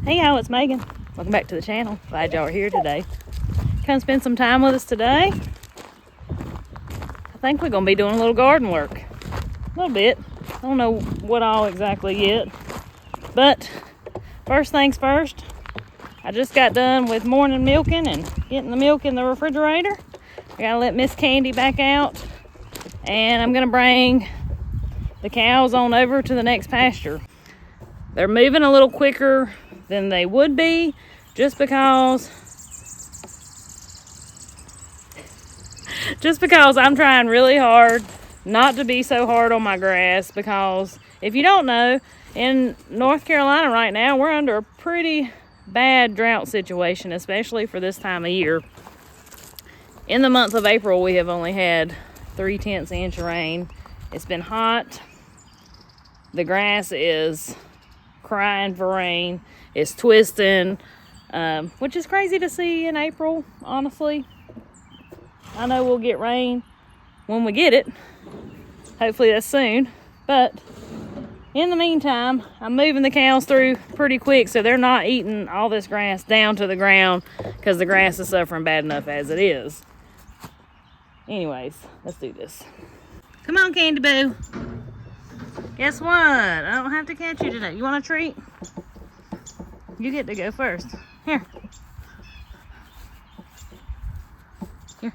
Hey y'all, it's Megan. Welcome back to the channel. Glad y'all are here today. Come spend some time with us today. I think we're gonna be doing a little garden work. A little bit. I don't know what all exactly yet. But first things first, I just got done with morning milking and getting the milk in the refrigerator. I gotta let Miss Candy back out. And I'm gonna bring the cows on over to the next pasture. They're moving a little quicker than they would be just because I'm trying really hard not to be so hard on my grass, because if you don't know, in North Carolina right now we're under a pretty bad drought situation, especially for this time of year. In the month of April we have only had 3/10 inch of rain. It's been hot. The grass is crying for rain. It's twisting, which is crazy to see in April, honestly. I know we'll get rain when we get it. Hopefully that's soon. But in the meantime, I'm moving the cows through pretty quick so they're not eating all this grass down to the ground, because the grass is suffering bad enough as it is. Anyways, let's do this. Come on, Candy Boo. Guess what? I don't have to catch you today. You want a treat? You get to go first. Here. Here.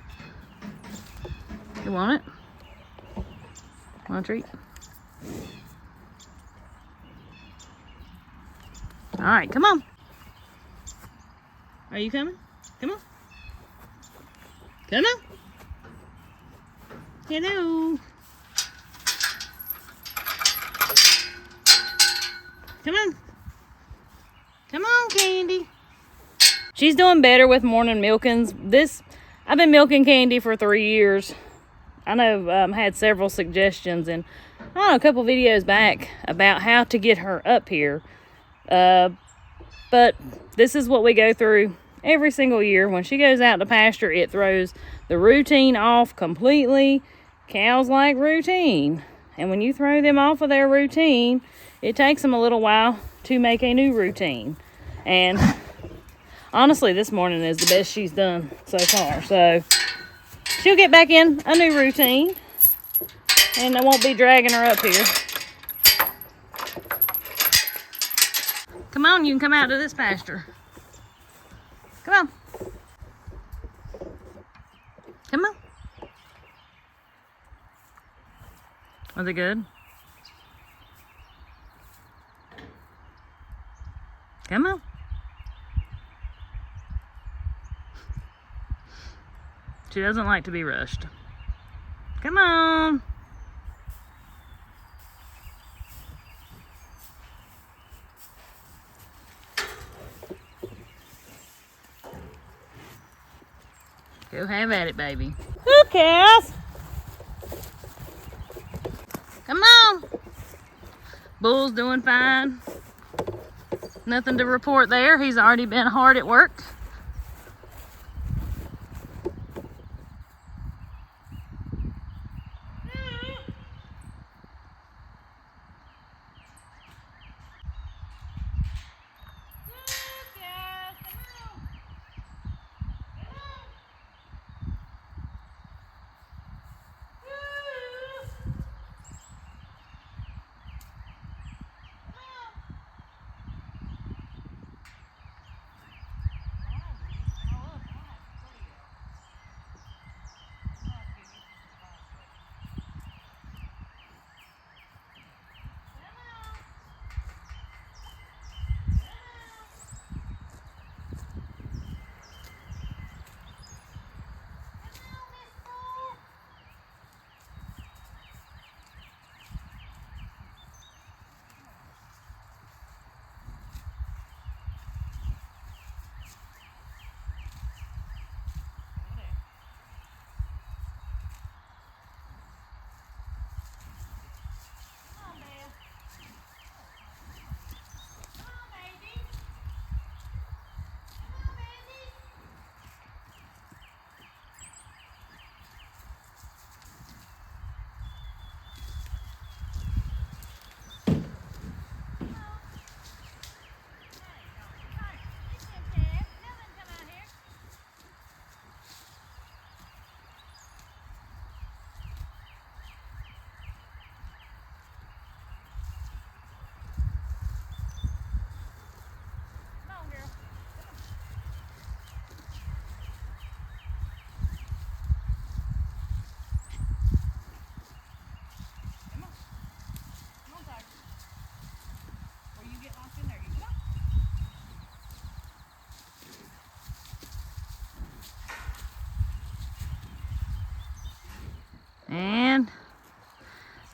You want it? Want a treat? Alright, come on. Are you coming? Come on. Come on. Hello. Come on. Come on, Candy. She's doing better with morning milkings. I've been milking Candy for 3 years. I know I had several suggestions and a couple videos back about how to get her up here. But this is what we go through every single year. When she goes out to pasture, it throws the routine off completely. Cows like routine. And when you throw them off of their routine, it takes them a little while to make a new routine. And honestly, this morning is the best she's done so far. So she'll get back in a new routine, and I won't be dragging her up here. Come on, you can come out to this pasture. Come on. Come on. Was it good? Come on. She doesn't like to be rushed. Come on. Go have at it, baby. Who cares? Come on. Bull's doing fine. Nothing to report there. He's already been hard at work.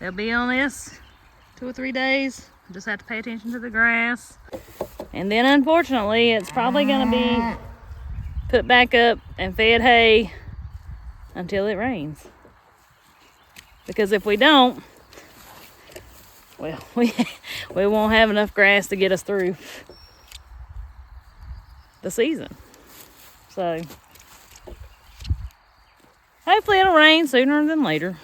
they'll be on this 2 or 3 days. Just have to pay attention to the grass. And then unfortunately, it's probably gonna be put back up and fed hay until it rains. Because if we don't, well, we won't have enough grass to get us through the season. So hopefully it'll rain sooner than later.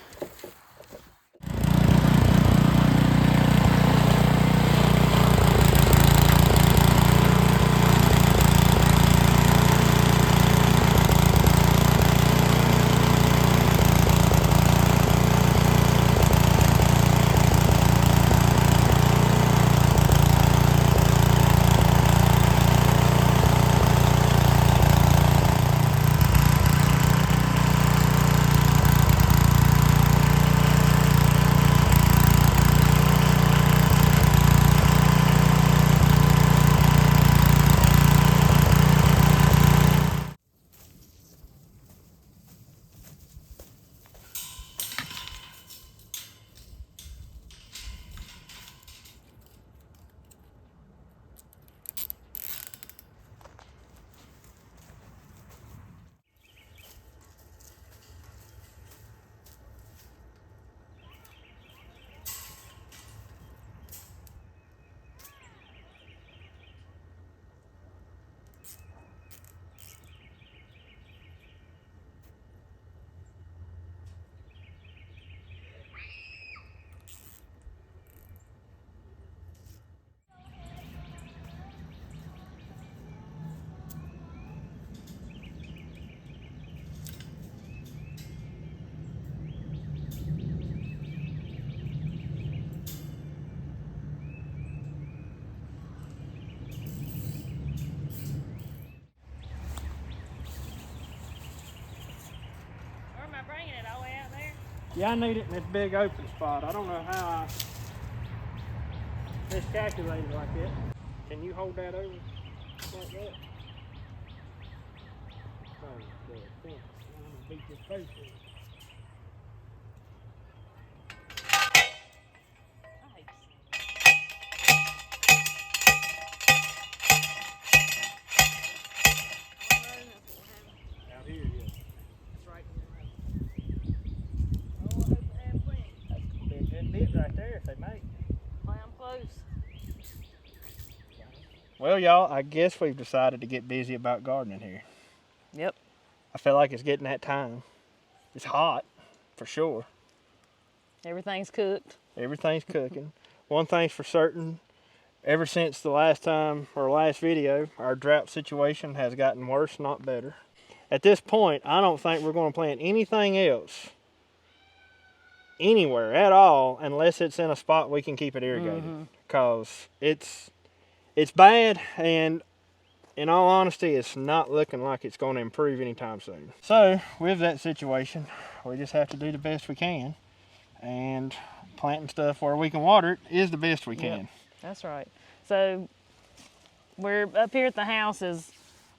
Yeah, I need it in this big open spot. I don't know how I miscalculated like that. Can you hold that over like that? Oh, the fence. I'm gonna beat your face in. Out here, yeah. That's right. Bit right there if they make. I'm close. Well, y'all, I guess we've decided to get busy about gardening here. Yep. I feel like it's getting that time. It's hot, for sure. Everything's cooked. Everything's cooking. One thing's for certain, ever since the last time, or last video, our drought situation has gotten worse, not better. At this point, I don't think we're going to plant anything else anywhere at all unless it's in a spot we can keep it irrigated, because it's bad, and in all honesty it's not looking like it's going to improve anytime soon. So with that situation, we just have to do the best we can, and planting stuff where we can water it is the best we can. Yep, that's right. So we're up here at the house is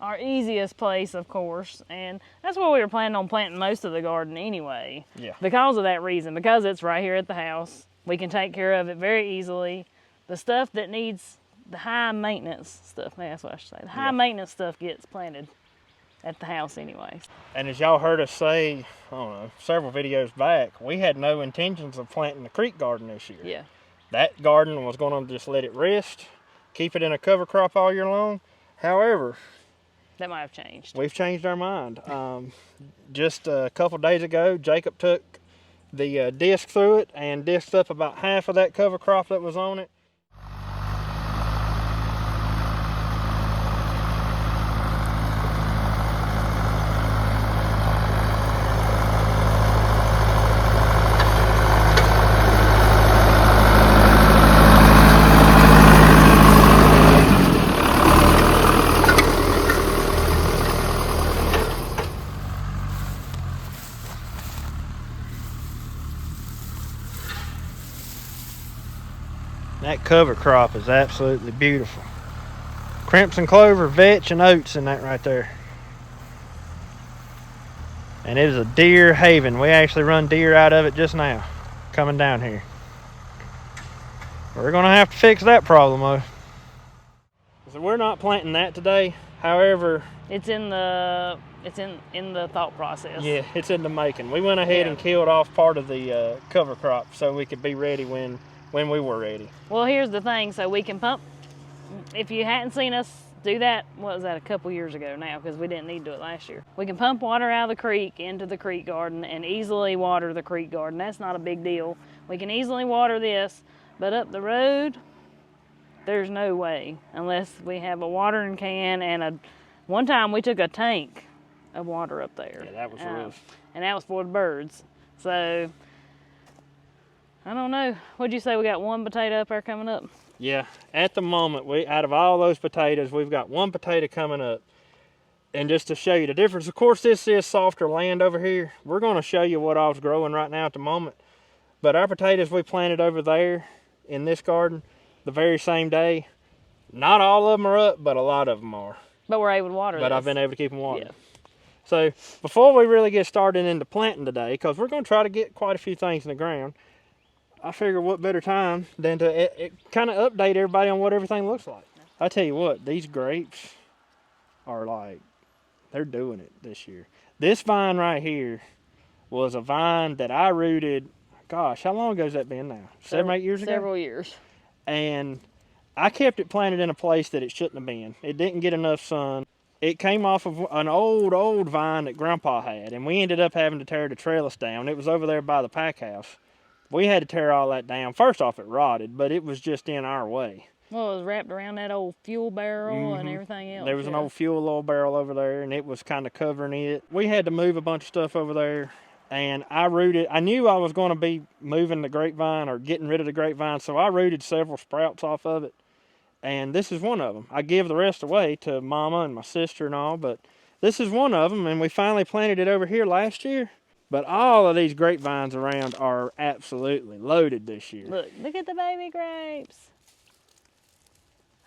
our easiest place, of course, and that's where we were planning on planting most of the garden anyway. Yeah. Because of that reason, because it's right here at the house, we can take care of it very easily. The stuff that needs the high maintenance stuff, that's what I should say. The high maintenance stuff gets planted at the house anyways. And as y'all heard us say, I don't know, several videos back, we had no intentions of planting the creek garden this year. Yeah. That garden was going to just let it rest, keep it in a cover crop all year long. However, that might have changed. We've changed our mind. Just a couple days ago, Jacob took the disc through it and disked up about half of that cover crop that was on it. That cover crop is absolutely beautiful. Crimson clover, vetch, and oats in that right there. And it is a deer haven. We actually run deer out of it just now, coming down here. We're gonna have to fix that problem though. So we're not planting that today. However, It's in the thought process. yeah, it's in the making. We went ahead and killed off part of the cover crop so we could be ready when we were ready. Well, here's the thing. So we can pump. If you hadn't seen us do that, what was that, a couple years ago now, because we didn't need to do it last year. We can pump water out of the creek into the creek garden and easily water the creek garden. That's not a big deal. We can easily water this, but up the road, there's no way unless we have a watering can and one time we took a tank of water up there. Yeah, that was rough. And that was for the birds. So, I don't know. What'd you say, we got one potato up there coming up? Yeah, at the moment, out of all those potatoes, we've got one potato coming up. And just to show you the difference, of course, this is softer land over here. We're going to show you what all's growing right now at the moment. But our potatoes we planted over there in this garden the very same day, not all of them are up, but a lot of them are. But we're able to water But I've been able to keep them watered. Yeah. So before we really get started into planting today, because we're going to try to get quite a few things in the ground, I figure what better time than to kind of update everybody on what everything looks like. I tell you what, these grapes are like, they're doing it this year. This vine right here was a vine that I rooted, gosh, how long ago has that been now? 7, 8 years ago? Several years. And I kept it planted in a place that it shouldn't have been. It didn't get enough sun. It came off of an old vine that Grandpa had, and we ended up having to tear the trellis down. It was over there by the pack house. We had to tear all that down. First off, it rotted, but it was just in our way. Well, it was wrapped around that old fuel barrel and everything else. There was an old fuel oil barrel over there, and it was kind of covering it. We had to move a bunch of stuff over there, and I knew I was going to be moving the grapevine or getting rid of the grapevine, so I rooted several sprouts off of it, and this is one of them. I give the rest away to Mama and my sister and all, but this is one of them, and we finally planted it over here last year. But all of these grapevines around are absolutely loaded this year. Look at the baby grapes.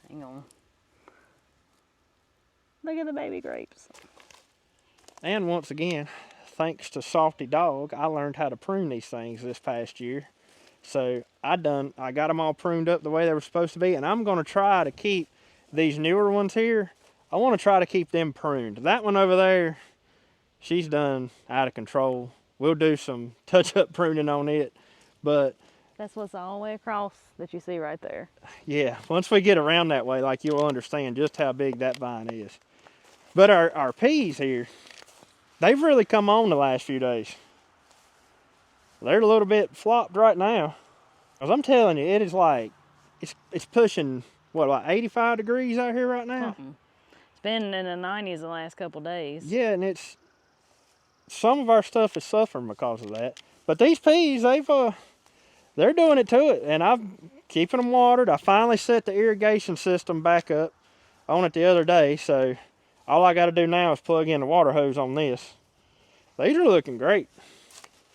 Hang on. Look at the baby grapes. And once again, thanks to Salty Dog, I learned how to prune these things this past year. So I got them all pruned up the way they were supposed to be, and I'm going to try to keep these newer ones here. I want to try to keep them pruned. That one over there, she's done out of control. We'll do some touch-up pruning on it, but that's what's all the way across that you see right there. Yeah, once we get around that way, like, you'll understand just how big that vine is. But our peas here, they've really come on the last few days. They're a little bit flopped right now. Because I'm telling you, it is like, it's pushing, what, like 85 degrees out here right now? It's been in the 90s the last couple days. Yeah, and some of our stuff is suffering because of that. But these peas, they're doing it to it, and I'm keeping them watered. I finally set the irrigation system back up on it the other day, so all I got to do now is plug in the water hose on this. These are looking great.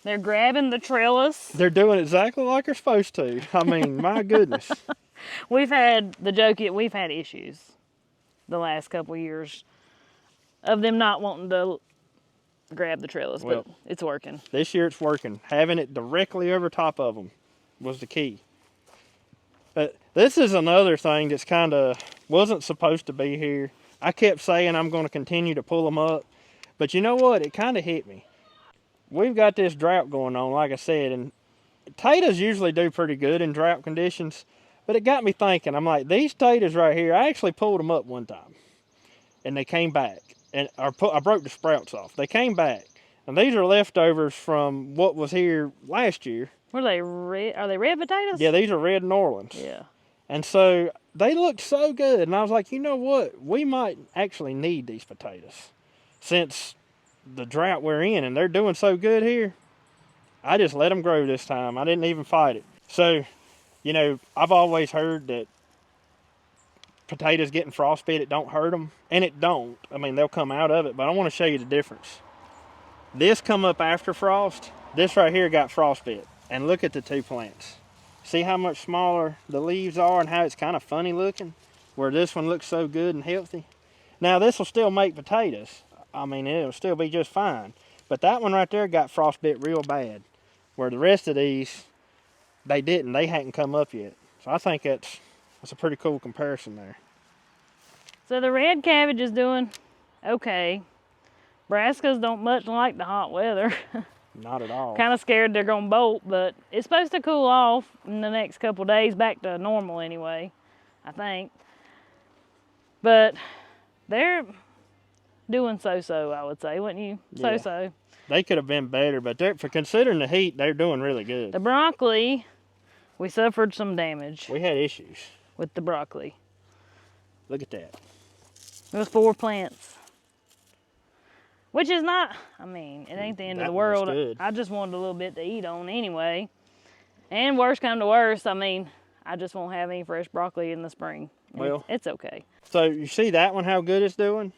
They're grabbing the trellis. They're doing exactly like they're supposed to. I mean, my goodness. We've had issues the last couple of years of them not wanting to grab the trellis, but it's working. This year it's working. Having it directly over top of them was the key. But this is another thing that's kind of wasn't supposed to be here. I kept saying I'm going to continue to pull them up, but you know what? It kind of hit me. We've got this drought going on, like I said, and potatoes usually do pretty good in drought conditions, but it got me thinking. I'm like, these potatoes right here, I actually pulled them up one time, and they came back. I broke the sprouts off. They came back, and these are leftovers from what was here last year. What are they, red? Are they red potatoes? Yeah, these are red New Orleans. Yeah. And so they looked so good, and I was like, you know what? We might actually need these potatoes since the drought we're in, and they're doing so good here. I just let them grow this time. I didn't even fight it. So, you know, I've always heard that potatoes getting frostbite, it don't hurt them, and it don't. I mean, they'll come out of it, but I want to show you the difference. This come up after frost. This right here got frostbite, and look at the two plants. See how much smaller the leaves are and how it's kind of funny looking, where this one looks so good and healthy. Now this will still make potatoes. I mean, it'll still be just fine, but that one right there got frostbite real bad, where the rest of these, they didn't. They hadn't come up yet. So I think that's a pretty cool comparison there. So the red cabbage is doing okay. Brassicas don't much like the hot weather. Not at all. Kind of scared they're gonna bolt, but it's supposed to cool off in the next couple days, back to normal anyway, I think. But they're doing so-so, I would say, wouldn't you? Yeah. So-so. They could have been better, but for considering the heat, they're doing really good. The broccoli, we suffered some damage We had issues. with the broccoli. Look at that. It was 4 plants. Which is not, I mean, it ain't the end of the world. Good. I just wanted a little bit to eat on anyway. And worst come to worst, I mean, I just won't have any fresh broccoli in the spring. Well, it's okay. So you see that one, how good it's doing?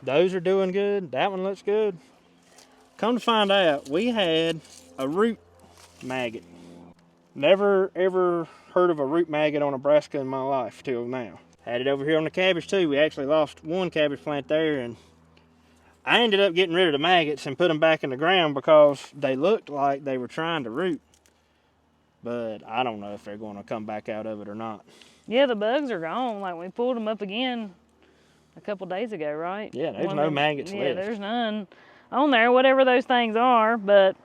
Those are doing good. That one looks good. Come to find out, we had a root maggot. Never ever heard of a root maggot on a brassica in my life till now. Had it over here on the cabbage too. We actually lost one cabbage plant there, and I ended up getting rid of the maggots and put them back in the ground because they looked like they were trying to root. But I don't know if they're going to come back out of it or not. Yeah, the bugs are gone. Like, we pulled them up again a couple days ago, right? Yeah, there's no maggots left. Yeah, there's none on there, whatever those things are, but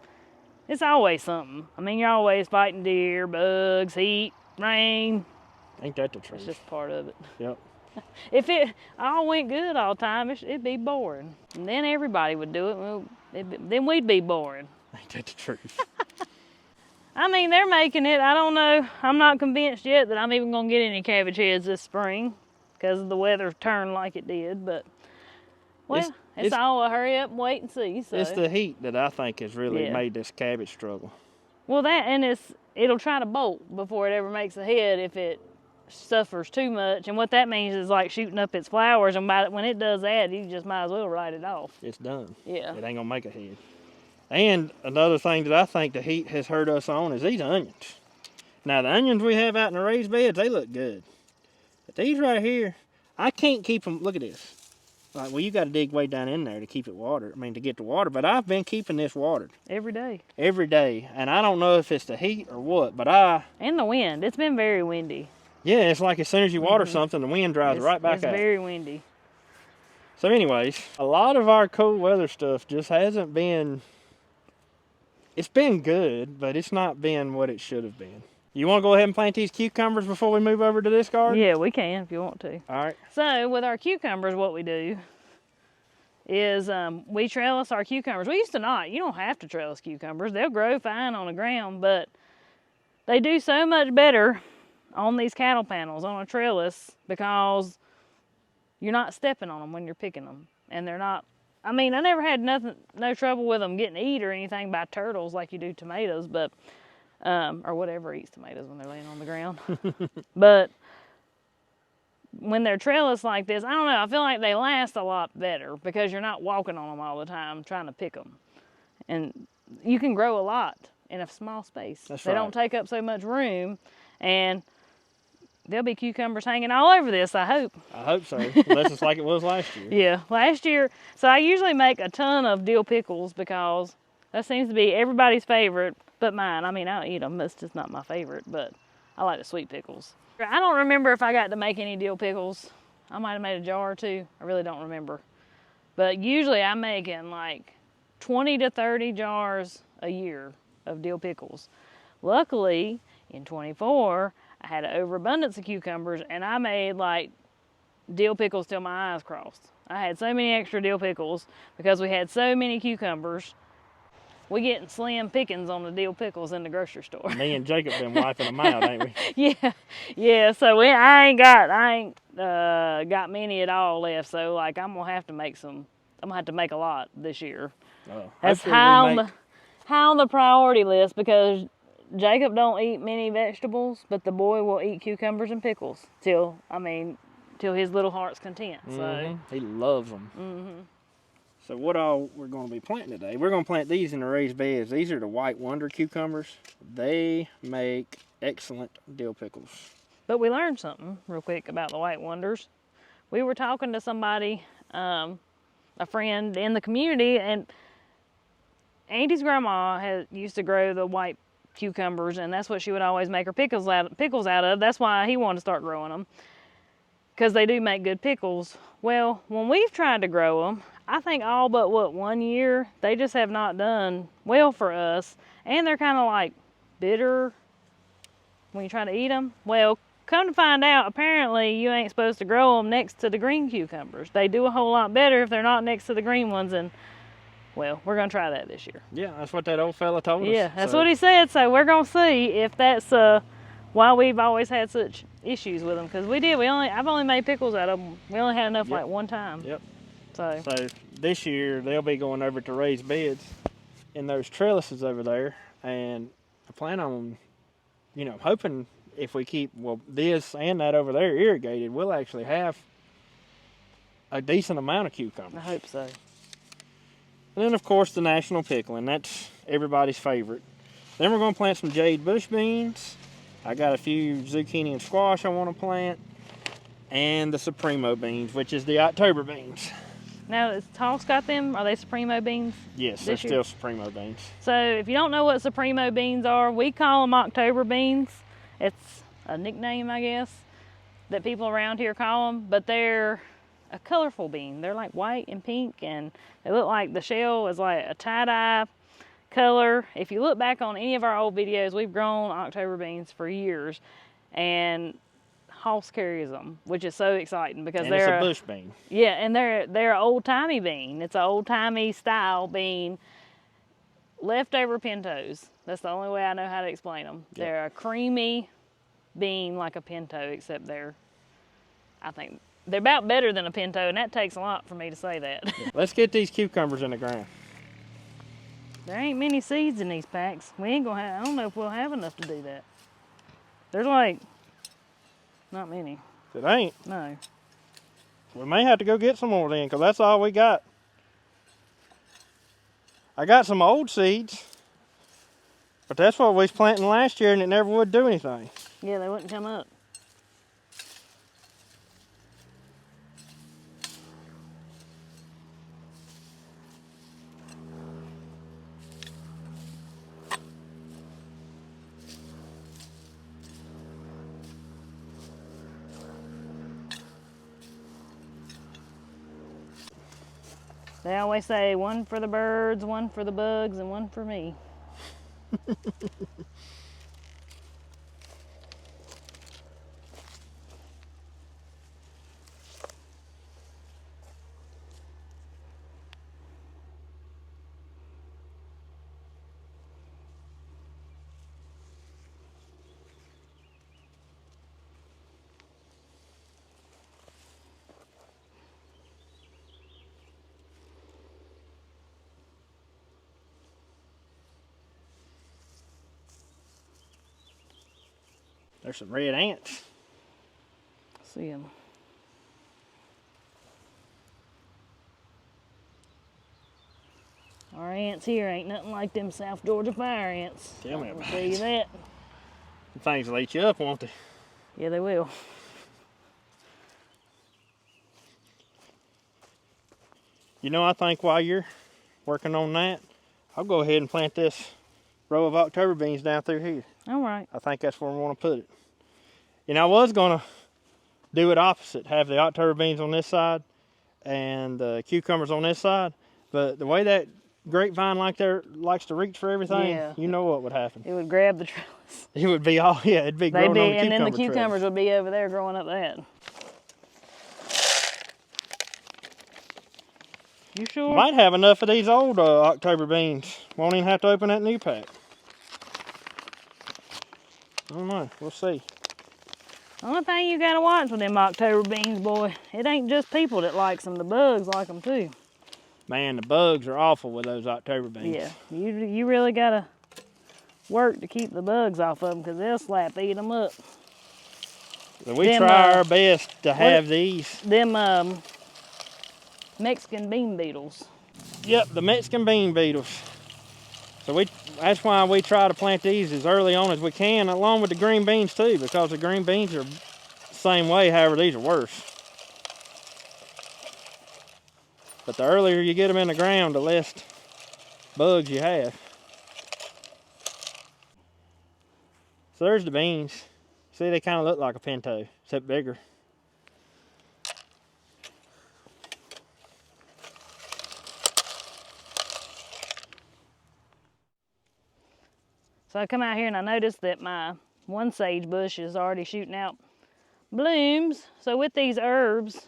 it's always something. I mean, you're always fighting deer, bugs, heat, rain. Ain't that the truth? It's just part of it. Yep. If it all went good all the time, it'd be boring. And then everybody would do it. Well, then we'd be boring. Ain't that the truth? I mean, they're making it. I don't know. I'm not convinced yet that I'm even going to get any cabbage heads this spring because the weather turned like it did. But, well, it's all a hurry up and wait and see. So. It's the heat that I think has really made this cabbage struggle. Well, that, and it'll try to bolt before it ever makes a head if it suffers too much. And what that means is like shooting up its flowers, and when it does that, you just might as well write it off. It's done. Yeah. It ain't gonna make a head. And another thing that I think the heat has hurt us on is these onions. Now the onions we have out in the raised beds, they look good. But these right here, I can't keep them, look at this. Like, well, you got to dig way down in there to keep it watered. I mean, to get the water. But I've been keeping this watered. Every day. Every day. And I don't know if it's the heat or what, but And the wind. It's been very windy. Yeah, it's like as soon as you water something, the wind dries right back out. It's very windy. So anyways, a lot of our cold weather stuff just hasn't been, it's been good, but it's not been what it should have been. You want to go ahead and plant these cucumbers before we move over to this garden? Yeah, we can if you want to. All right. So with our cucumbers, what we do is we trellis our cucumbers. We used to not. You don't have to trellis cucumbers. They'll grow fine on the ground, but they do so much better on these cattle panels on a trellis because you're not stepping on them when you're picking them. And they're not, I mean, I never had no trouble with them getting eaten or anything by turtles like you do tomatoes, but or whatever eats tomatoes when they're laying on the ground. But when they're trellis like this, I don't know, I feel like they last a lot better because you're not walking on them all the time trying to pick them. And you can grow a lot in a small space. That's they right. don't take up so much room, and there'll be cucumbers hanging all over this, I hope. I hope so, unless it's like it was last year. Yeah, last year, so I usually make a ton of dill pickles because that seems to be everybody's favorite, but mine. I mean, I'll eat them, it's just not my favorite, but I like the sweet pickles. I don't remember if I got to make any dill pickles. I might have made a jar or two, I really don't remember. But usually I'm making like 20 to 30 jars a year of dill pickles. Luckily, in 24, I had an overabundance of cucumbers, and I made like dill pickles till my eyes crossed. I had so many extra dill pickles because we had so many cucumbers. We getting slim pickings on the dill pickles in the grocery store. Me and Jacob been wiping them out, ain't we? Yeah. So I ain't got many at all left. So like I'm gonna have to make some. I'm gonna have to make a lot this year. Oh, that's high on the priority list because Jacob don't eat many vegetables, but the boy will eat cucumbers and pickles till his little heart's content. So he loves them. So what all we're going to be planting today? We're going to plant these in the raised beds. These are the White Wonder cucumbers. They make excellent dill pickles. But we learned something real quick about the White Wonders. We were talking to somebody, a friend in the community, and Andy's grandma used to grow the white cucumbers, and that's what she would always make her pickles out of. That's why he wanted to start growing them, because they do make good pickles. Well, when we've tried to grow them, I think all but 1 year, they just have not done well for us, and they're kind of like bitter when you try to eat them. Well, come to find out, apparently you ain't supposed to grow them next to the green cucumbers. They do a whole lot better if they're not next to the green ones, and well, we're gonna try that this year. Yeah, that's what that old fella told us. Yeah, that's what he said. So we're gonna see if that's why we've always had such issues with them. Because I've only made pickles out of them. We only had enough like one time. Yep. So this year they'll be going over to raised beds in those trellises over there, and I plan on, hoping if we keep this and that over there irrigated, we'll actually have a decent amount of cucumbers. I hope so. And then, of course, the national pickling. That's everybody's favorite. Then we're going to plant some jade bush beans. I got a few zucchini and squash I want to plant. And the Supremo beans, which is the October beans. Now, has Toss got them? Are they Supremo beans? Yes, they're still Supremo beans. So, if you don't know what Supremo beans are, we call them October beans. It's a nickname, I guess, that people around here call them. But they're a colorful bean. They're like white and pink, and they look like the shell is like a tie-dye color. If you look back on any of our old videos, we've grown October beans for years, and Hoss carries them, which is so exciting because they're a bush bean. Yeah, and they're an old-timey bean. It's an old-timey style bean. Leftover pintos. That's the only way I know how to explain them. Yep. They're a creamy bean like a pinto, except I think they're about better than a pinto, and that takes a lot for me to say that. Yeah. Let's get these cucumbers in the ground. There ain't many seeds in these packs. We ain't gonna have, I don't know if we'll have enough to do that. There's like, not many. It ain't? No. We may have to go get some more then, because that's all we got. I got some old seeds, but that's what we was planting last year, and it never would do anything. Yeah, they wouldn't come up. They always say one for the birds, one for the bugs, and one for me. There's some red ants. See them. Our ants here ain't nothing like them South Georgia fire ants. Tell me about it. I'll tell you that. The things will eat you up, won't they? Yeah, they will. I think while you're working on that, I'll go ahead and plant this row of October beans down through here. All right. I think that's where we want to put it. I was going to do it opposite, have the October beans on this side and the cucumbers on this side, but the way that grapevine likes to reach for everything, yeah, you know what would happen. It would grab the trellis. It would be it'd be growing on the cucumber and then the cucumbers trellis. would be over there growing up that. You sure? Might have enough of these old October beans. Won't even have to open that new pack. I don't know. We'll see. Only thing you gotta watch with them October beans, boy, it ain't just people that likes them. The bugs like them too. Man, the bugs are awful with those October beans. Yeah, you really gotta work to keep the bugs off of them, because they'll eat them up. So we try our best to have these. Them Mexican bean beetles. Yep, the Mexican bean beetles. So that's why we try to plant these as early on as we can, along with the green beans too, because the green beans are the same way, however these are worse. But the earlier you get them in the ground, the less bugs you have. So there's the beans. See, they kind of look like a pinto, except bigger. So I come out here and I noticed that my one sage bush is already shooting out blooms. So with these herbs,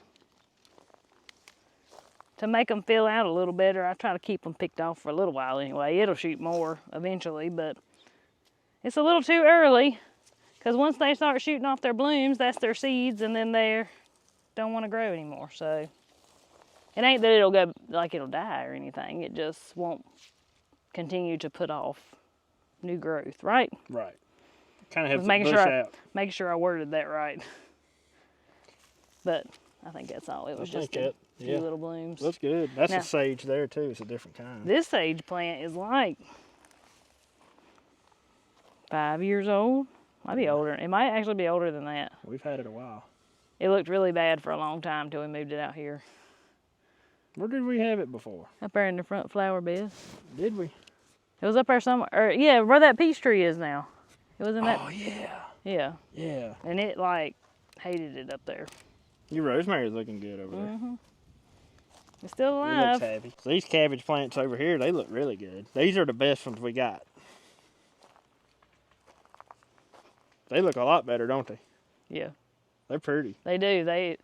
to make them fill out a little better, I try to keep them picked off for a little while anyway. It'll shoot more eventually, but it's a little too early, because once they start shooting off their blooms, that's their seeds, and then they don't want to grow anymore. So it ain't that it'll go like it'll die or anything. It just won't continue to put off new growth, right? Right. Kind of helps making the sure bush out. Making sure I worded that right. But I think that's all. It was just a few little blooms. Looks good. That's now, a sage there too. It's a different kind. This sage plant is like 5 years old. Might be older. It might actually be older than that. We've had it a while. It looked really bad for a long time till we moved it out here. Where did we have it before? Up there in the front flower beds. Did we? It was up there somewhere. Or, yeah, where that peach tree is now. It was in that. Oh, yeah. Yeah. Yeah. And it, like, hated it up there. Your rosemary's looking good over there. Mm-hmm. It's still It alive. looks happy. So these cabbage plants over here, they look really good. These are the best ones we got. They look a lot better, don't they? Yeah. They're pretty. They do.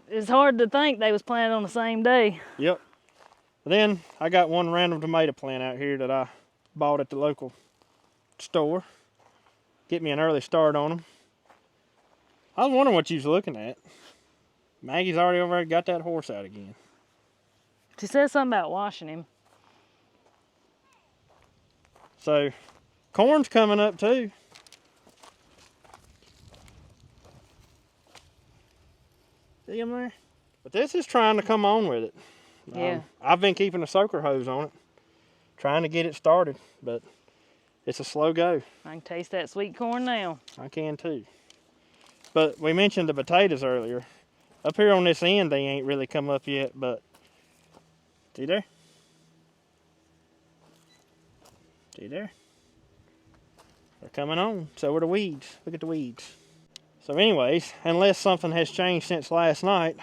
It's hard to think they was planted on the same day. Yep. Then I got one random tomato plant out here that I bought at the local store. Get me an early start on them. I was wondering what you was looking at. Maggie's already over there got that horse out again. She said something about washing him. So, corn's coming up too. See him there? But this is trying to come on with it. Yeah. I've been keeping a soaker hose on it, trying to get it started, but it's a slow go. I can taste that sweet corn now. I can too. But we mentioned the potatoes earlier. Up here on this end, they ain't really come up yet, but see there? See there? They're coming on. So are the weeds. Look at the weeds. So anyways, unless something has changed since last night,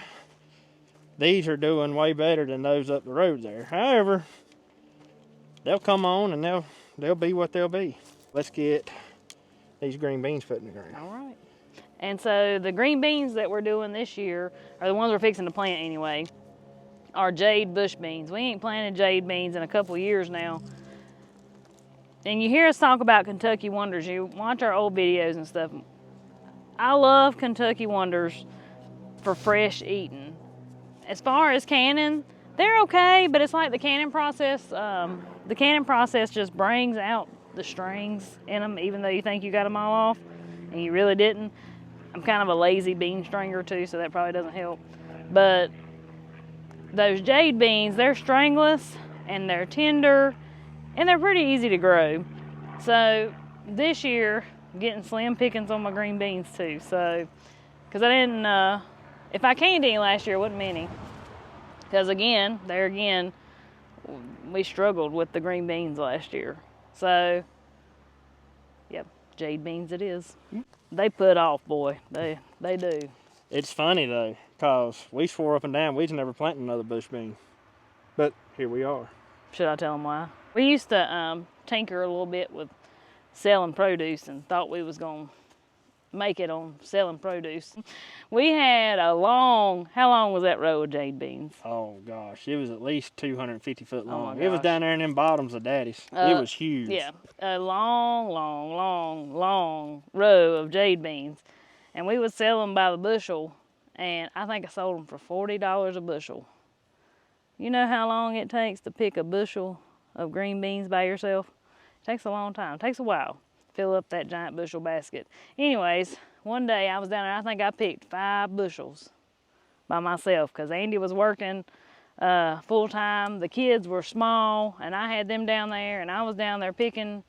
these are doing way better than those up the road there. However, they'll come on and they'll be what they'll be. Let's get these green beans put in the ground. All right. And so the green beans that we're doing this year, are the ones we're fixing to plant anyway, are jade bush beans. We ain't planted jade beans in a couple years now. And you hear us talk about Kentucky Wonders. You watch our old videos and stuff. I love Kentucky Wonders for fresh eating. As far as canning, they're okay, but it's like the canning process. The canning process just brings out the strings in them, even though you think you got them all off, and you really didn't. I'm kind of a lazy bean stringer too, so that probably doesn't help. But those jade beans, they're stringless, and they're tender, and they're pretty easy to grow. So this year, I'm getting slim pickings on my green beans too. So, because I didn't, if I canned any last year, it wasn't many. Because again, we struggled with the green beans last year. So, yep, jade beans it is. They put off, boy. They do. It's funny though, cause we swore up and down we'd never plant another bush bean. But here we are. Should I tell them why? We used to tinker a little bit with selling produce and thought we was gonna make it on selling produce. We had how long was that row of jade beans? Oh gosh, it was at least 250 foot long. Oh my It was gosh. down there in them bottoms of Daddy's. It was huge. Yeah, a long row of jade beans. And we would sell them by the bushel, and I think I sold them for $40 a bushel. You know how long it takes to pick a bushel of green beans by yourself? It takes a long time. It takes a while. Fill up that giant bushel basket. Anyways, one day I was down there, I think I picked 5 bushels by myself because Andy was working full time. The kids were small and I had them down there and I was down there picking.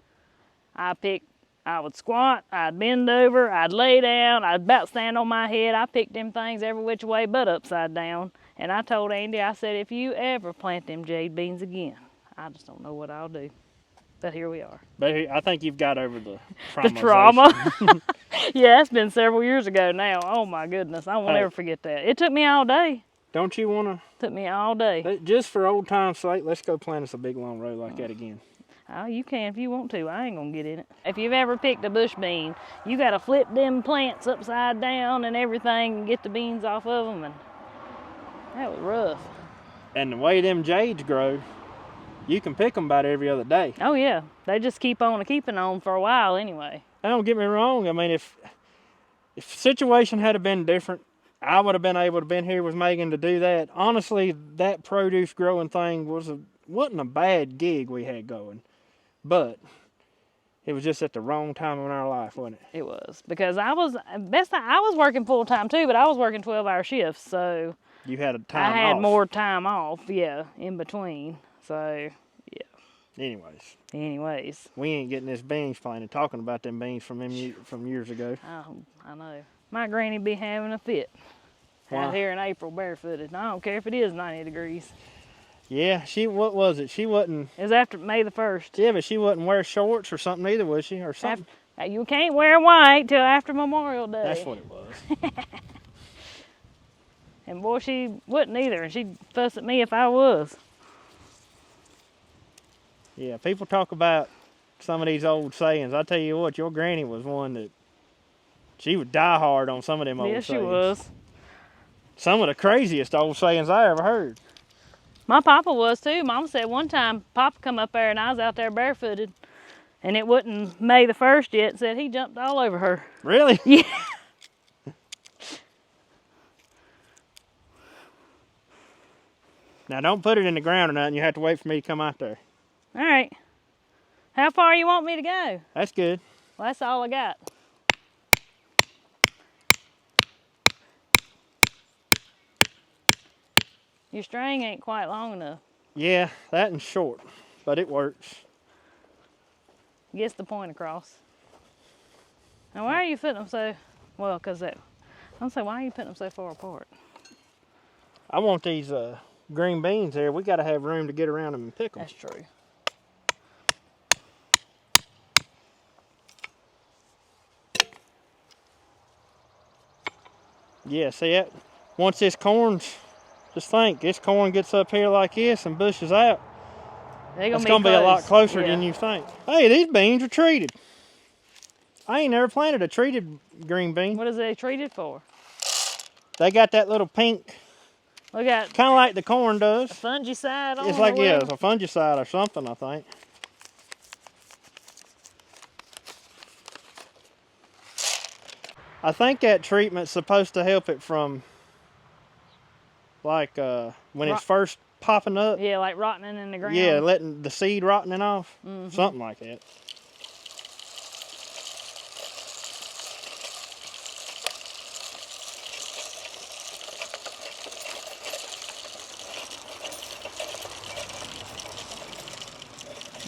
I would squat, I'd bend over, I'd lay down, I'd about stand on my head. I picked them things every which way but upside down. And I told Andy, I said, if you ever plant them jade beans again, I just don't know what I'll do. But here we are. But I think you've got over the The trauma. Yeah, it's been several years ago now. Oh my goodness, I won't ever forget that. It took me all day. Don't you want to? Took me all day. Just for old time's sake, let's go plant us a big long row like that again. Oh, you can if you want to. I ain't gonna get in it. If you've ever picked a bush bean, you gotta flip them plants upside down and everything and get the beans off of them, and that was rough. And the way them jades grow, you can pick them about every other day. Oh yeah, they just keep on keeping on for a while anyway. Don't get me wrong. I mean, if the situation had been different, I would have been able to been here with Megan to do that. Honestly, that produce growing thing wasn't a bad gig we had going. But it was just at the wrong time in our life, wasn't it? It was, because I was working full time too, but I was working 12-hour shifts, so you had a time off. I had more time off, yeah, in between. So, yeah. Anyways. We ain't getting this beans planted, talking about them beans from years ago. Oh, I know. My granny be having a fit. Why? Out here in April, barefooted. I don't care if it is 90 degrees. Yeah, what was it? She wasn't... It was after May the 1st. Yeah, but she wouldn't wear shorts or something either, was she? Or something? You can't wear white till after Memorial Day. That's what it was. And boy, she wouldn't either, and she'd fuss at me if I was. Yeah, people talk about some of these old sayings. I tell you what, your granny was one that... She would die hard on some of them old sayings. Yes, she was. Some of the craziest old sayings I ever heard. My papa was too. Mama said one time Papa come up there and I was out there barefooted, and it wasn't May the 1st yet, and said he jumped all over her. Really? Yeah. Now don't put it in the ground or nothing. You have to wait for me to come out there. All right. How far you want me to go? That's good. Well, that's all I got. Your string ain't quite long enough. Yeah, that and short, but it works. Gets the point across. Now, why are you putting them so, well, because that, I'm saying, why are you putting them so far apart? I want these green beans there. We got to have room to get around them and pick them. That's true. Yeah, see that? Once this corn's, just think, this corn gets up here like this and bushes out. It's going to be a lot closer than you think. Hey, these beans are treated. I ain't never planted a treated green bean. What is they treated for? They got that little pink, We got kind of like the corn does. a fungicide on It's like, yeah, it. it's a fungicide or something, I think. I think that treatment's supposed to help it from, like, when it's first popping up. Yeah, like rotting in the ground. Yeah, letting the seed rotting off. Mm-hmm. Something like that.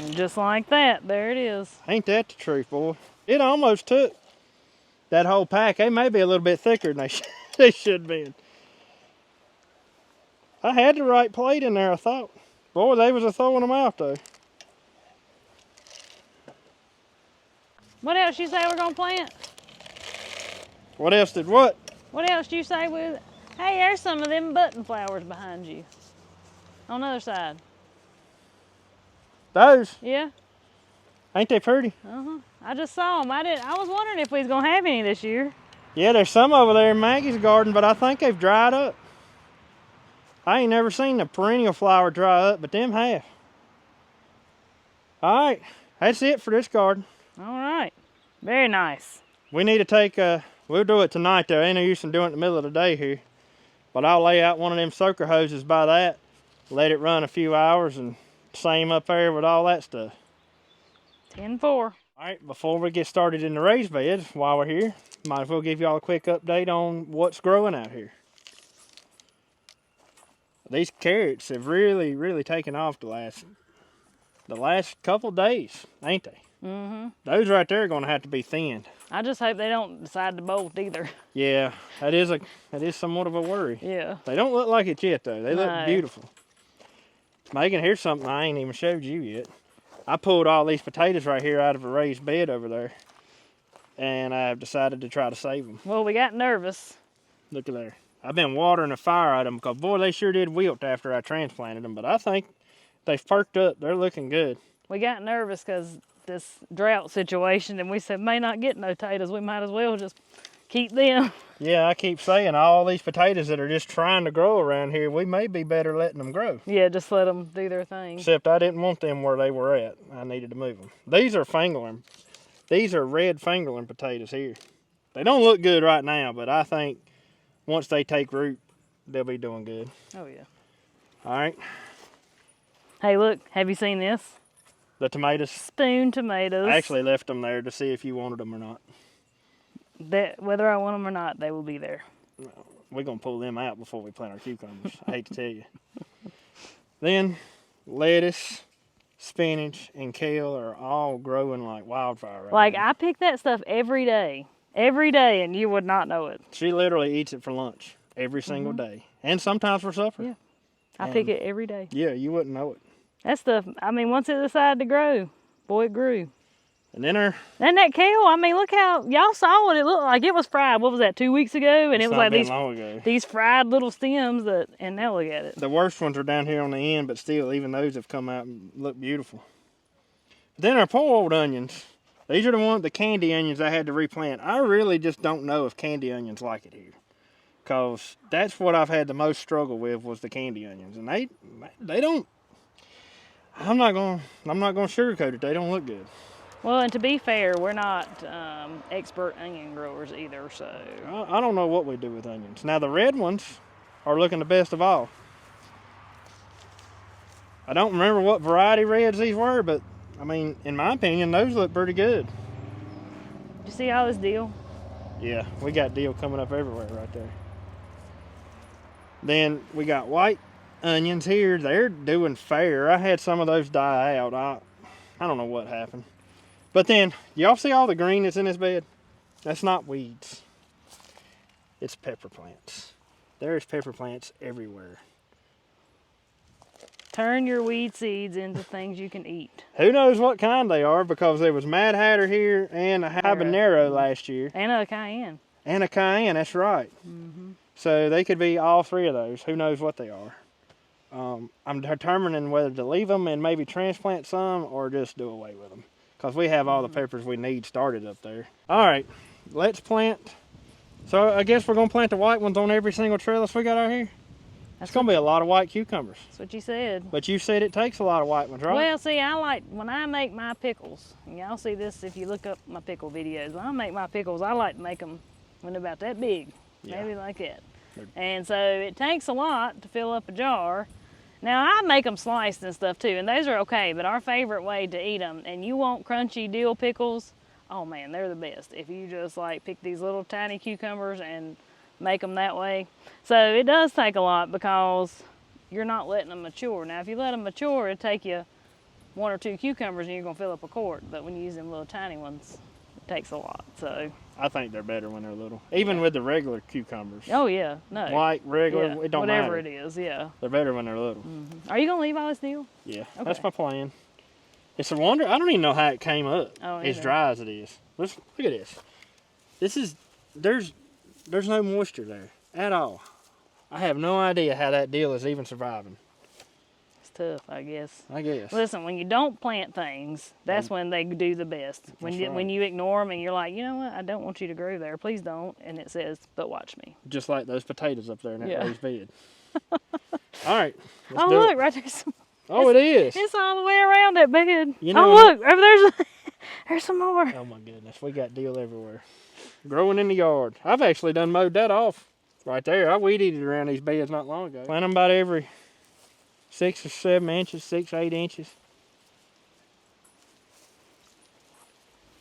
And just like that, there it is. Ain't that the truth, boy? It almost took that whole pack. They may be a little bit thicker than they should be. I had the right plate in there, I thought. Boy, they was throwing them out, though. What else you say we're gonna plant? What else did what? What else do you say with? Hey, there's some of them button flowers behind you. On the other side. Those? Yeah. Ain't they pretty? I just saw them. I was wondering if we was gonna have any this year. Yeah, there's some over there in Maggie's garden, but I think they've dried up. I ain't never seen a perennial flower dry up, but them have. All right, that's it for this garden. All right. Very nice. We need to take, we'll do it tonight though. Ain't no use in doing it in the middle of the day here. But I'll lay out one of them soaker hoses by that, let it run a few hours, and same up there with all that stuff. 10-4. All right, before we get started in the raised beds, while we're here, might as well give y'all a quick update on what's growing out here. These carrots have really, really taken off the last couple days, ain't they? Mm-hmm. Those right there are going to have to be thinned. I just hope they don't decide to bolt either. Yeah, that is somewhat of a worry. Yeah. They don't look like it yet though. They No. look beautiful. Megan, here's something I ain't even showed you yet. I pulled all these potatoes right here out of a raised bed over there, and I've decided to try to save them. Well, we got nervous. Look at there. I've been watering the fire at them because, boy, they sure did wilt after I transplanted them, but I think they've perked up. They're looking good. We got nervous because this drought situation, and we said, may not get no potatoes. We might as well just keep them. Yeah, I keep saying all these potatoes that are just trying to grow around here, we may be better letting them grow. Yeah, just let them do their thing. Except I didn't want them where they were at. I needed to move them. These are fingerling. These are red fingerling potatoes here. They don't look good right now, but I think once they take root, they'll be doing good. Oh, yeah. All right. Hey, look, have you seen this? The tomatoes. Spoon tomatoes. I actually left them there to see if you wanted them or not. Whether I want them or not, they will be there. We're going to pull them out before we plant our cucumbers. I hate to tell you. Then lettuce, spinach, and kale are all growing like wildfire right Like, now. I pick that stuff every day, and you would not know it. She literally eats it for lunch every single day, and sometimes for supper. Yeah. I pick it every day. Yeah, you wouldn't know it. That stuff, I mean, once it decided to grow, boy, it grew. And then her... And that kale, I mean, look how, y'all saw what it looked like. It was fried, what was that, 2 weeks ago? And it was like these fried little stems and now look at it. The worst ones are down here on the end, but still, even those have come out and look beautiful. But then our poor old onions, these are the candy onions I had to replant. I really just don't know if candy onions like it here. Because that's what I've had the most struggle with was the candy onions. And they don't, I'm not going to sugarcoat it, they don't look good. Well, and to be fair, we're not expert onion growers either, so. I don't know what we do with onions. Now, the red ones are looking the best of all. I don't remember what variety reds these were, but, I mean, in my opinion, those look pretty good. Did you see all this deal? Yeah, we got deal coming up everywhere right there. Then we got white onions here. They're doing fair. I had some of those die out. I don't know what happened. But then, y'all see all the green that's in this bed? That's not weeds. It's pepper plants. There's pepper plants everywhere. Turn your weed seeds into things you can eat. Who knows what kind they are, because there was Mad Hatter here and a habanero last year. And a cayenne. And a cayenne, that's right. Mm-hmm. So they could be all three of those. Who knows what they are. I'm determining whether to leave them and maybe transplant some or just do away with them. Because we have all the peppers we need started up there. All right, let's plant. So I guess we're going to plant the white ones on every single trellis we got out here. It's going to be a lot of white cucumbers. That's what you said. But you said it takes a lot of white ones, right? Well, see, I like, when I make my pickles, and y'all see this if you look up my pickle videos, when I make my pickles, I like to make them when they're about that big, maybe like that. And so it takes a lot to fill up a jar. Now, I make them sliced and stuff too, and those are okay, but our favorite way to eat them, and you want crunchy dill pickles, oh man, they're the best. If you just like pick these little tiny cucumbers and make them that way. So it does take a lot because you're not letting them mature. Now, if you let them mature, it'll take you 1 or 2 cucumbers and you're gonna fill up a quart, but when you use them little tiny ones, it takes a lot, so. I think they're better when they're little. Even with the regular cucumbers. Oh yeah, no. White, regular, it don't whatever matter. it is, yeah. They're better when they're little. Mm-hmm. Are you gonna leave all this deal? Yeah, Okay. that's my plan. It's a wonder, I don't even know how it came up as either. dry as it is. Look at this. This is, there's no moisture there at all. I have no idea how that deal is even surviving. It's tough, I guess. I guess. Listen, when you don't plant things, that's when they do the best. When you ignore them and you're like, you know what, I don't want you to grow there, please don't. And it says, but watch me. Just like those potatoes up there in that raised bed. All right. Oh, look, right there's some. Oh, it is. It's all the way around that bed. You know, oh, look, over there's some more. Oh my goodness, we got deal everywhere. Growing in the yard. I've actually done mowed that off right there. I weed eated around these beds not long ago. Plant them about every 6 or 7 inches, 6 or 8 inches.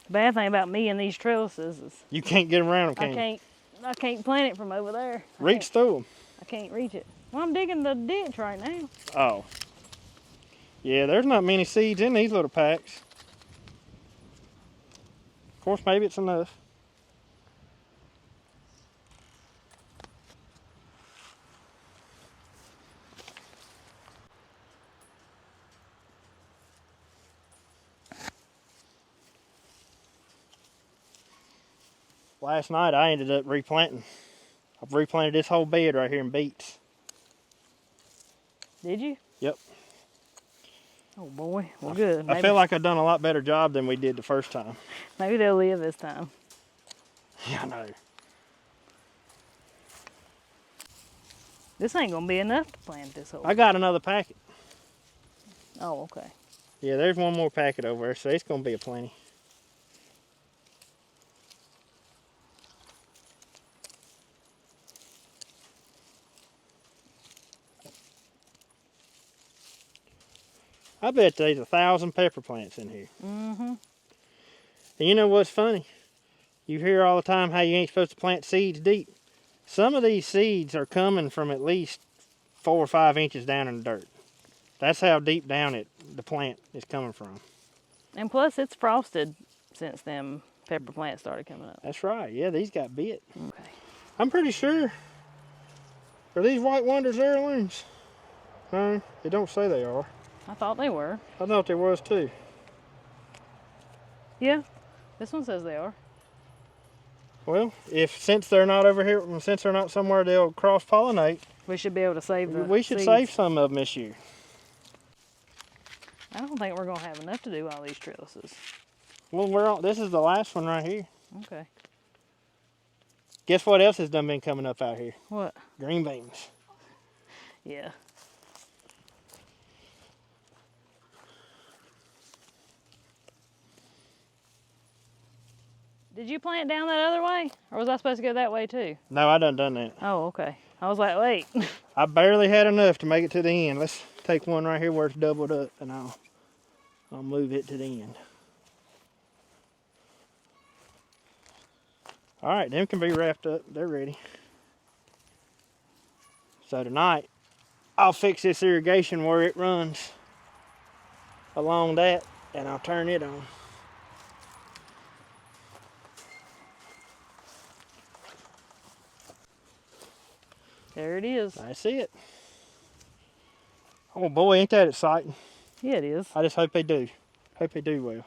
The bad thing about me and these trellises is You can't get around them, can you? I can't plant it from over there. Reach through them. I can't reach it. Well, I'm digging the ditch right now. Oh. Yeah, there's not many seeds in these little packs. Of course, maybe it's enough. last night I ended up replanting. I've replanted this whole bed right here in beets. Did you? Yep. Oh boy, well good. I feel like I've done a lot better job than we did the first time. Maybe they'll live this time. Yeah, I know. This ain't gonna be enough to plant this whole. I got another packet. Oh, okay. Yeah, there's one more packet over there, so it's gonna be a plenty. I bet there's 1,000 pepper plants in here. Mm-hmm. And you know what's funny? You hear all the time how you ain't supposed to plant seeds deep. Some of these seeds are coming from at least 4 or 5 inches down in the dirt. That's how deep down the plant is coming from. And plus, it's frosted since them pepper plants started coming up. That's right. Yeah, these got bit. Okay. I'm pretty sure. Are these White Wonders heirlooms? No, it don't say they are. I thought they were. I thought there was too. Yeah, this one says they are. Well, since they're not over here, since they're not somewhere they'll cross-pollinate, We should be able to save the we should seeds. save some of them this year. I don't think we're gonna have enough to do all these trellises. Well, this is the last one right here. Okay. Guess what else has done been coming up out here? What? Green beans. Yeah. Did you plant down that other way? Or was I supposed to go that way too? No, I done that. Oh, okay. I was like, wait. I barely had enough to make it to the end. Let's take one right here where it's doubled up, and I'll move it to the end. All right, them can be wrapped up. They're ready. So tonight, I'll fix this irrigation where it runs along that, and I'll turn it on. There it is. That's it. Oh boy, ain't that exciting. Yeah, it is. I just hope they do. Hope they do well.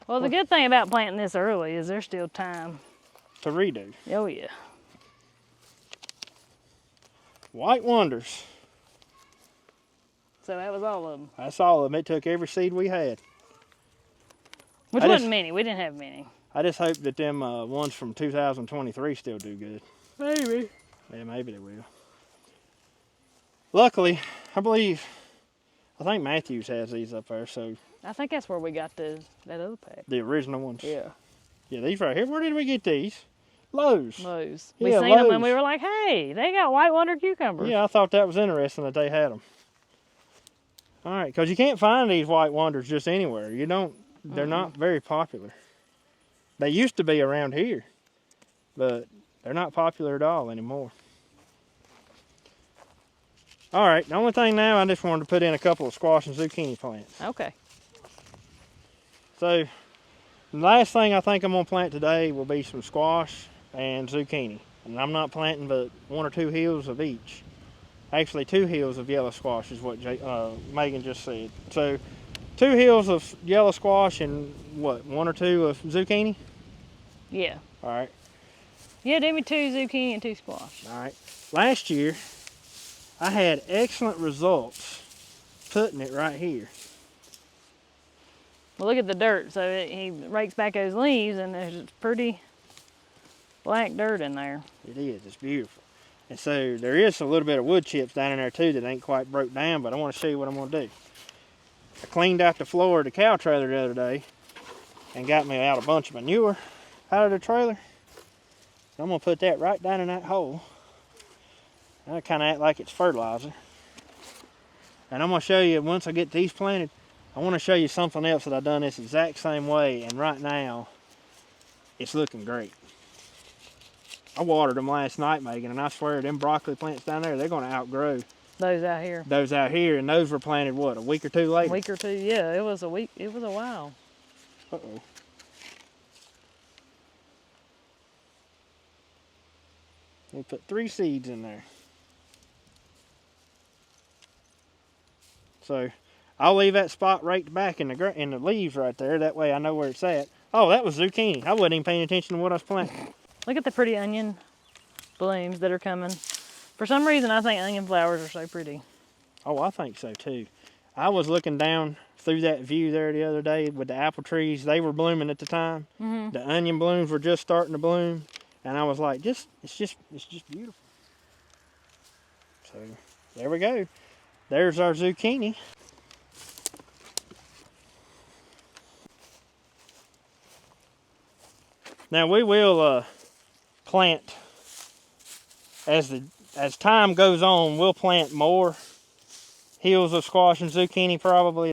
Well, the good thing about planting this early is there's still time. To redo. Oh, yeah. White Wonders. So that was all of them. That's all of them. It took every seed we had. Which wasn't many. We didn't have many. I just hope that them ones from 2023 still do good. Maybe. Yeah, maybe they will. Luckily, I think Matthews has these up there, so. I think that's where we got that other pack. The original ones. Yeah. Yeah, these right here. Where did we get these? Lowe's. Lowe's. Yeah, We seen them and Lowe's. we were like, hey, they got White Wonder cucumbers. Yeah, I thought that was interesting that they had them. All right, because you can't find these White Wonders just anywhere. You don't, they're not very popular. They used to be around here, but they're not popular at all anymore. All right, the only thing now, I just wanted to put in a couple of squash and zucchini plants. Okay. So, the last thing I think I'm going to plant today will be some squash and zucchini. And I'm not planting but 1 or 2 hills of each. Actually, 2 hills of yellow squash is what Megan just said. So, 2 hills of yellow squash and what, 1 or 2 of zucchini? Yeah. All right. Yeah, do me 2 zucchini and 2 squash. All right. Last year, I had excellent results putting it right here. Well, look at the dirt. So he rakes back those leaves and there's pretty black dirt in there. It is. It's beautiful. And so there is a little bit of wood chips down in there too that ain't quite broke down, but I want to show you what I'm going to do. I cleaned out the floor of the cow trailer the other day and got me out a bunch of manure out of the trailer. So I'm going to put that right down in that hole. I kind of act like it's fertilizer. And I'm going to show you, once I get these planted, I want to show you something else that I've done this exact same way, and right now, it's looking great. I watered them last night, Megan, and I swear them broccoli plants down there, they're going to outgrow Those out here. those out here, and those were planted, what, a week or 2 later? A week or 2, yeah. It was a week. It was a while. Uh-oh. We put 3 seeds in there. So I'll leave that spot raked back in the leaves right there. That way I know where it's at. Oh, that was zucchini. I wasn't even paying attention to what I was planting. Look at the pretty onion blooms that are coming. For some reason, I think onion flowers are so pretty. Oh, I think so too. I was looking down through that view there the other day with the apple trees. They were blooming at the time. Mm-hmm. The onion blooms were just starting to bloom, and I was like, it's just beautiful. So there we go. There's our zucchini. Now we will plant as time goes on. We'll plant more hills of squash and zucchini probably.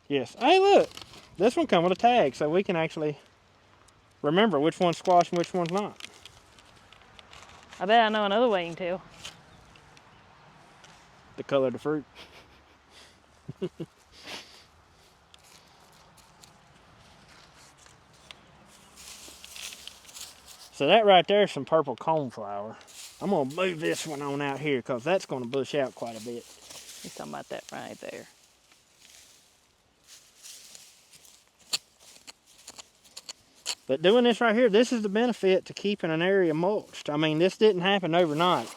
Yes. Hey, look, this one comes with a tag, so we can actually remember which one's squash and which one's not. I bet I know another way you can tell. The color of the fruit. So that right there is some purple coneflower. I'm going to move this one on out here because that's going to bush out quite a bit. He's talking about that right there. But doing this right here, this is the benefit to keeping an area mulched. I mean, this didn't happen overnight.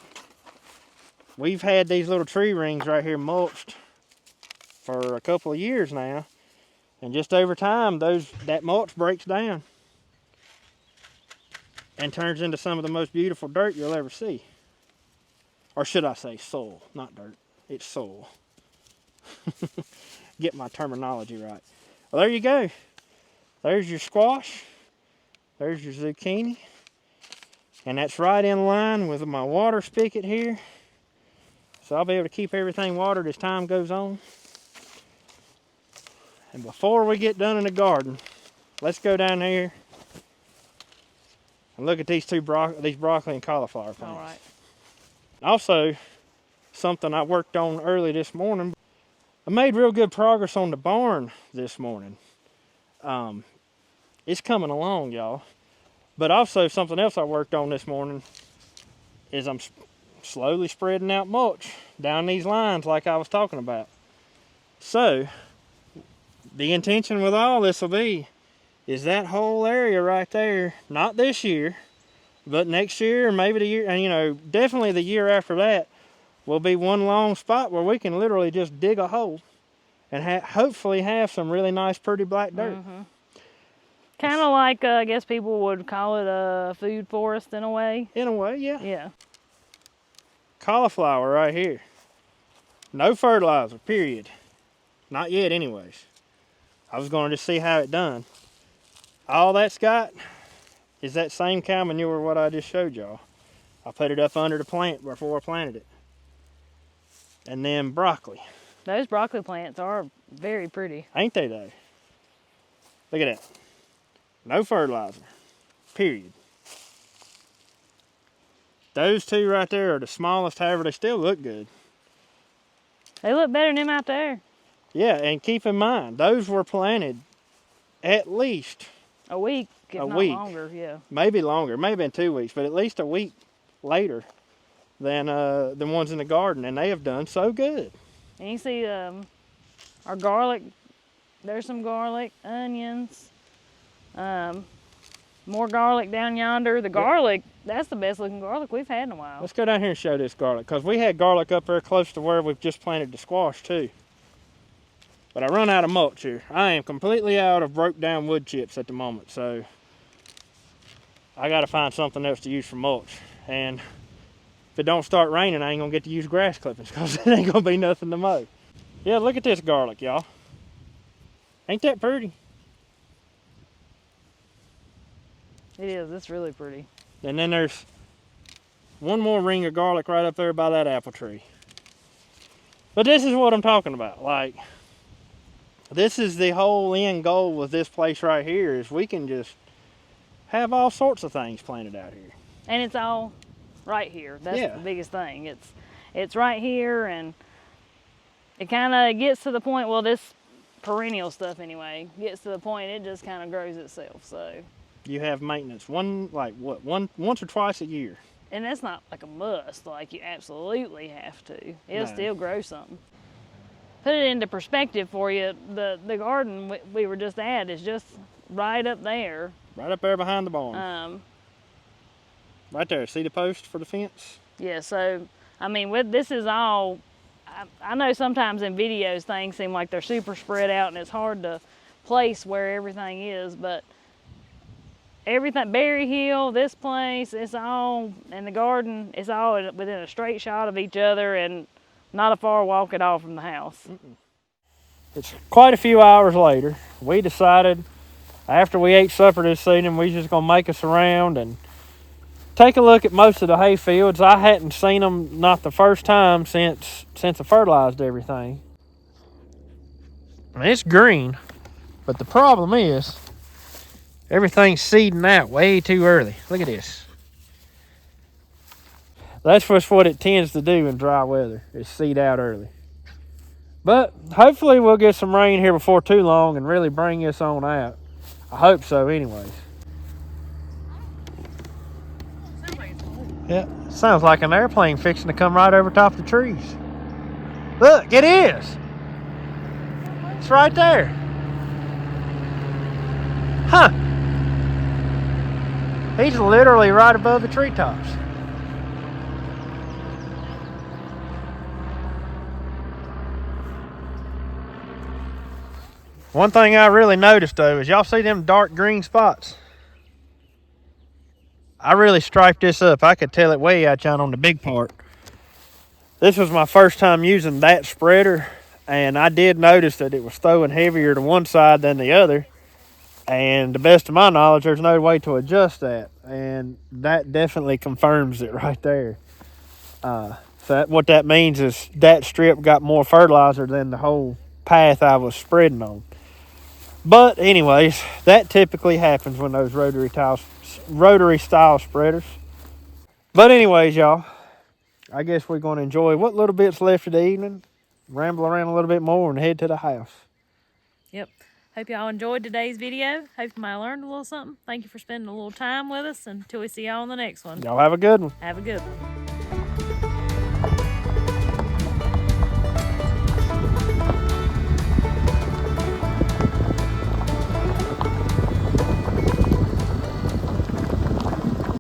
We've had these little tree rings right here mulched for a couple of years now. And just over time, that mulch breaks down and turns into some of the most beautiful dirt you'll ever see. Or should I say soil, not dirt. It's soil. Get my terminology right. Well, there you go. There's your squash. There's your zucchini. And that's right in line with my water spigot here. So I'll be able to keep everything watered as time goes on. And before we get done in the garden, let's go down here and look at these broccoli and cauliflower plants. All right. Also, something I worked on early this morning. I made real good progress on the barn this morning. It's coming along, y'all. But also something else I worked on this morning is I'm slowly spreading out mulch down these lines like I was talking about. So, the intention with all this will be is that whole area right there, not this year, but next year or maybe the year, and you know, definitely the year after that, will be one long spot where we can literally just dig a hole and hopefully have some really nice, pretty black dirt. Mm-hmm. Kind of like, I guess people would call it a food forest in a way. In a way, yeah. Yeah. Cauliflower right here. No fertilizer, period. Not yet anyways. I was going to just see how it done. All that's got is that same cow manure what I just showed y'all. I put it up under the plant before I planted it. And then broccoli. Those broccoli plants are very pretty. Ain't they though? Look at that. No fertilizer, period. Those two right there are the smallest, however, they still look good. They look better than them out there. Yeah, and keep in mind, those were planted at least a week, if not longer, yeah. Maybe longer, maybe in 2 weeks, but at least a week later than the ones in the garden, and they have done so good. And you see our garlic, there's some garlic, onions, more garlic down yonder. The garlic, that's the best looking garlic we've had in a while. Let's go down here and show this garlic, because we had garlic up there close to where we've just planted the squash too. But I run out of mulch here. I am completely out of broke down wood chips at the moment, so I gotta find something else to use for mulch. And if it don't start raining, I ain't gonna get to use grass clippings because it ain't gonna be nothing to mow. Yeah, look at this garlic, y'all. Ain't that pretty? It is, it's really pretty. And then there's one more ring of garlic right up there by that apple tree. But this is what I'm talking about. Like, this is the whole end goal with this place right here, is we can just have all sorts of things planted out here. And it's all right here. That's the biggest thing. It's right here, and it kind of gets to the point, well, this perennial stuff anyway, gets to the point it just kind of grows itself. So you have maintenance once or twice a year. And that's not like a must, like you absolutely have to. It'll still grow something. put it into perspective for you, the garden we were just at is just right up there. Right up there behind the barn. Right there, see the post for the fence? Yeah, so, I mean, this is all, I know sometimes in videos things seem like they're super spread out and it's hard to place where everything is, but everything, Berry Hill, this place, it's all, and the garden, it's all within a straight shot of each other and not a far walk at all from the house. It's quite a few hours later. We decided after we ate supper this evening, we just gonna make us around and take a look at most of the hay fields. I hadn't seen them not the first time since I fertilized everything. And it's green, but the problem is everything's seeding out way too early. Look at this. That's just what it tends to do in dry weather, is seed out early. But hopefully we'll get some rain here before too long and really bring this on out. I hope so anyways. Yeah, sounds like an airplane fixing to come right over top of the trees. Look, it is. It's right there. Huh. He's literally right above the treetops. One thing I really noticed though is y'all see them dark green spots? I really striped this up. I could tell it way out on the big part. This was my first time using that spreader, and I did notice that it was throwing heavier to one side than the other. And to the best of my knowledge, there's no way to adjust that. And that definitely confirms it right there. So what that means is that strip got more fertilizer than the whole path I was spreading on. But anyways, that typically happens when those rotary style spreaders. But anyways, y'all, I guess we're going to enjoy what little bit's left of the evening, ramble around a little bit more, and head to the house. Yep. Hope y'all enjoyed today's video. Hope you might have learned a little something. Thank you for spending a little time with us. Until we see y'all on the next one. Y'all have a good one. Have a good one.